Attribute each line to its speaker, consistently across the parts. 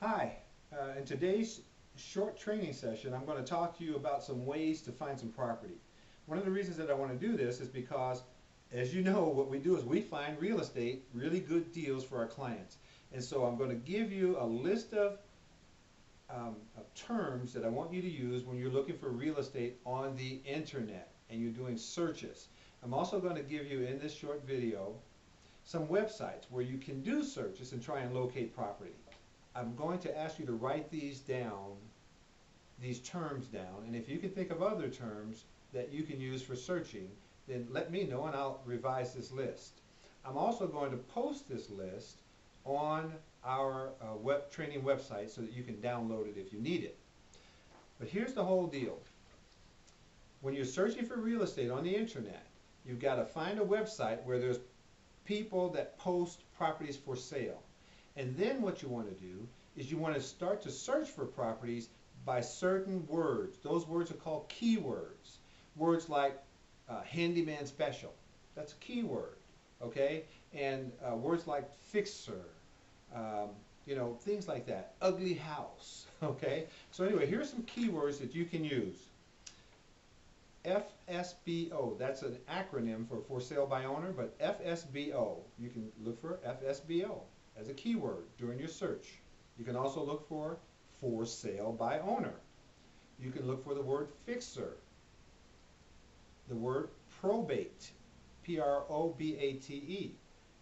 Speaker 1: Hi, in today's short training session, I'm going to talk to you about some ways to find some property. One of the reasons that I want to do this is because, as you know, what we do is we find real estate, really good deals for our clients. And so I'm going to give you a list of terms that I want you to use when you're looking for real estate on the internet and you're doing searches. I'm also going to give you in this short video some websites where you can do searches and try and locate property. I'm going to ask you to write these down, these terms down, and if you can think of other terms that you can use for searching, then let me know and I'll revise this list. I'm also going to post this list on our web training website so that you can download it if you need it. But here's the whole deal. When you're searching for real estate on the internet, you've got to find a website where there's people that post properties for sale. And then what you want to do is you want to start to search for properties by certain words. Those words are called keywords. Words like handyman special. That's a keyword, okay? And words like fixer, things like that. Ugly house, okay? So anyway, here's some keywords that you can use. FSBO, that's an acronym for sale by owner, but FSBO, you can look for FSBO as a keyword during your search. You can also look for sale by owner. You can look for the word fixer, the word probate, Probate.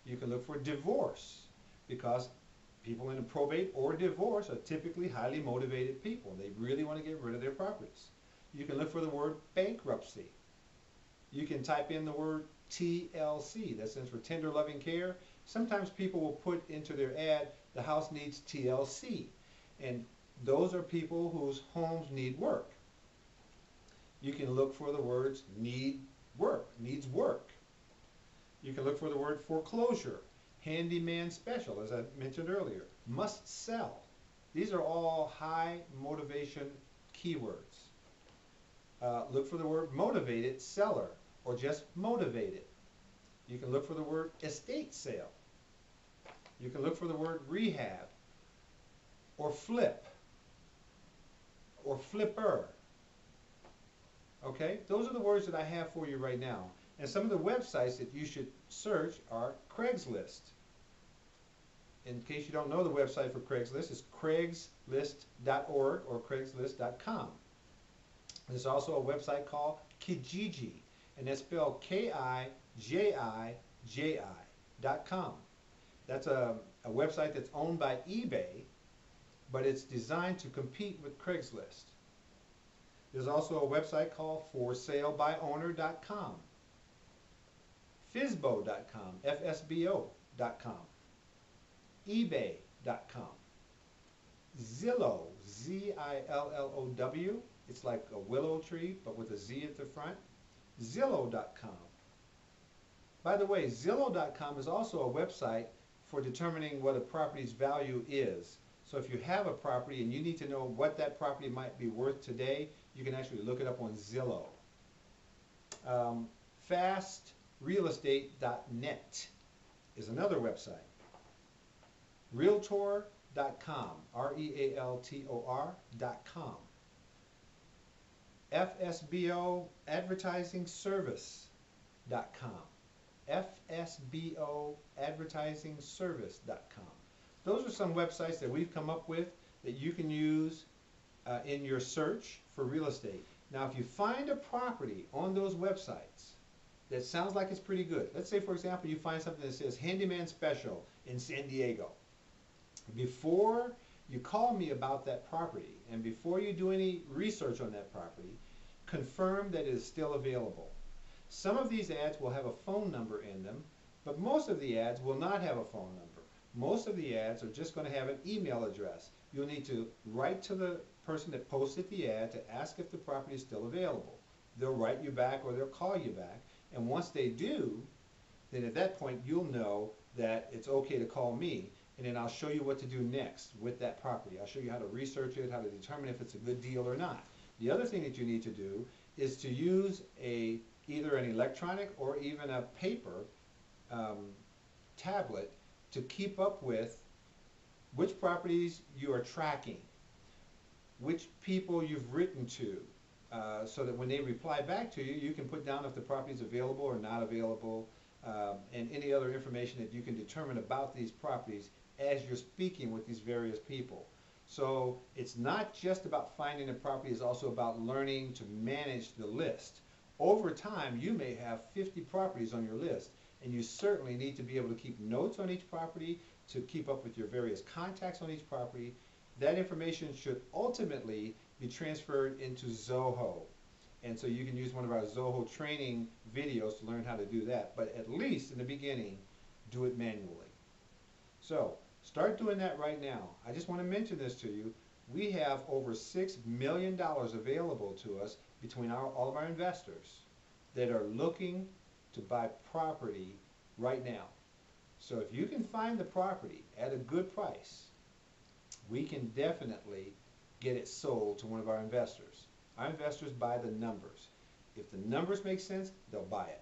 Speaker 1: You can look for divorce, because people in a probate or divorce are typically highly motivated people. They really want to get rid of their properties. You can look for the word bankruptcy. You can type in the word TLC, that stands for tender loving care. Sometimes people will put into their ad, the house needs TLC. And those are people whose homes need work. You can look for the words need work, needs work. You can look for the word foreclosure, handyman special, as I mentioned earlier, must sell. These are all high motivation keywords. Look for the word motivated seller or just motivated. You can look for the word estate sale. You can look for the word rehab or flip or flipper. Okay, those are the words that I have for you right now. And some of the websites that you should search are Craigslist. In case you don't know the website for Craigslist, it's craigslist.org or craigslist.com. There's also a website called Kijiji, and that's spelled Kijiji.com. That's a website that's owned by eBay, but it's designed to compete with Craigslist. There's also a website called forsalebyowner.com, Fizbo.com, FSBO.com, eBay.com, Zillow, Zillow, it's like a willow tree but with a Z at the front, Zillow.com. By the way, Zillow.com is also a website for determining what a property's value is. So if you have a property and you need to know what that property might be worth today, you can actually look it up on Zillow. FastRealestate.net is another website. Realtor.com, Realtor.com. FSBOadvertisingservice.com, FSBOadvertisingservice.com. Those are some websites that we've come up with that you can use in your search for real estate. Now, if you find a property on those websites that sounds like it's pretty good, let's say, for example, you find something that says handyman special in San Diego. Before you call me about that property and before you do any research on that property, confirm that it is still available. Some of these ads will have a phone number in them, but most of the ads will not have a phone number. Most of the ads are just going to have an email address. You'll need to write to the person that posted the ad to ask if the property is still available. They'll write you back or they'll call you back, and once they do, then at that point you'll know that it's okay to call me, and then I'll show you what to do next with that property. I'll show you how to research it, how to determine if it's a good deal or not. The other thing that you need to do is to use either an electronic or even a paper tablet to keep up with which properties you are tracking, which people you've written to, so that when they reply back to you, you can put down if the property is available or not available, and any other information that you can determine about these properties as you're speaking with these various people. So it's not just about finding a property, it's also about learning to manage the list. Over time, you may have 50 properties on your list, and you certainly need to be able to keep notes on each property, to keep up with your various contacts on each property. That information should ultimately be transferred into Zoho. And so you can use one of our Zoho training videos to learn how to do that. But at least in the beginning, do it manually. So start doing that right now. I just want to mention this to you. We have over $6 million available to us between all of our investors that are looking to buy property right now. So if you can find the property at a good price, we can definitely get it sold to one of our investors. Our investors buy the numbers. If the numbers make sense, they'll buy it.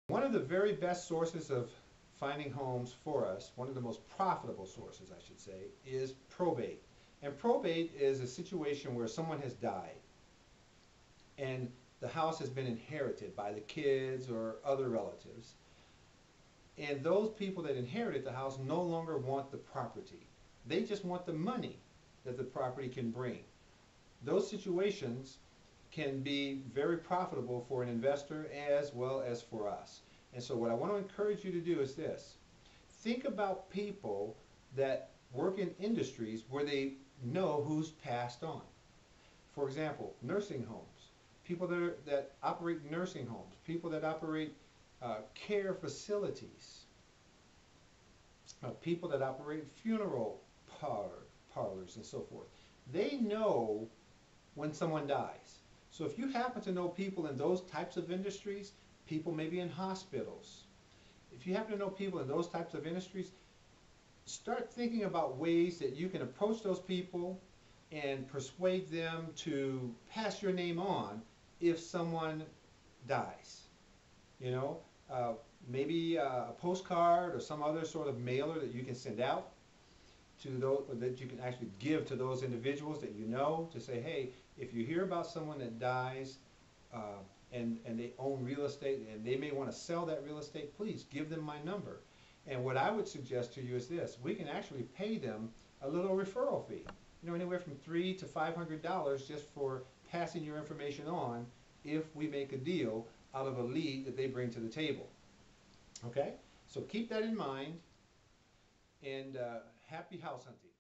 Speaker 1: One of the very best sources of finding homes for us, one of the most profitable sources, I should say, is probate. And probate is a situation where someone has died and the house has been inherited by the kids or other relatives. And those people that inherited the house no longer want the property. They just want the money that the property can bring. Those situations can be very profitable for an investor as well as for us. And so what I want to encourage you to do is this. Think about people that work in industries where they know who's passed on. For example, nursing homes. People that operate nursing homes. People that operate care facilities. People that operate funeral parlors and so forth. They know when someone dies. So if you happen to know people in those types of industries, people maybe in hospitals, if you happen to know people in those types of industries, start thinking about ways that you can approach those people and persuade them to pass your name on if someone dies. You know, maybe a postcard or some other sort of mailer that you can send out to those, that you can actually give to those individuals that you know, to say, hey, if you hear about someone that dies and they own real estate and they may want to sell that real estate, please give them my number. And what I would suggest to you is this: we can actually pay them a little referral fee, you know, anywhere from $300 to $500 just for passing your information on if we make a deal out of a lead that they bring to the table. Okay? So keep that in mind, and happy house hunting.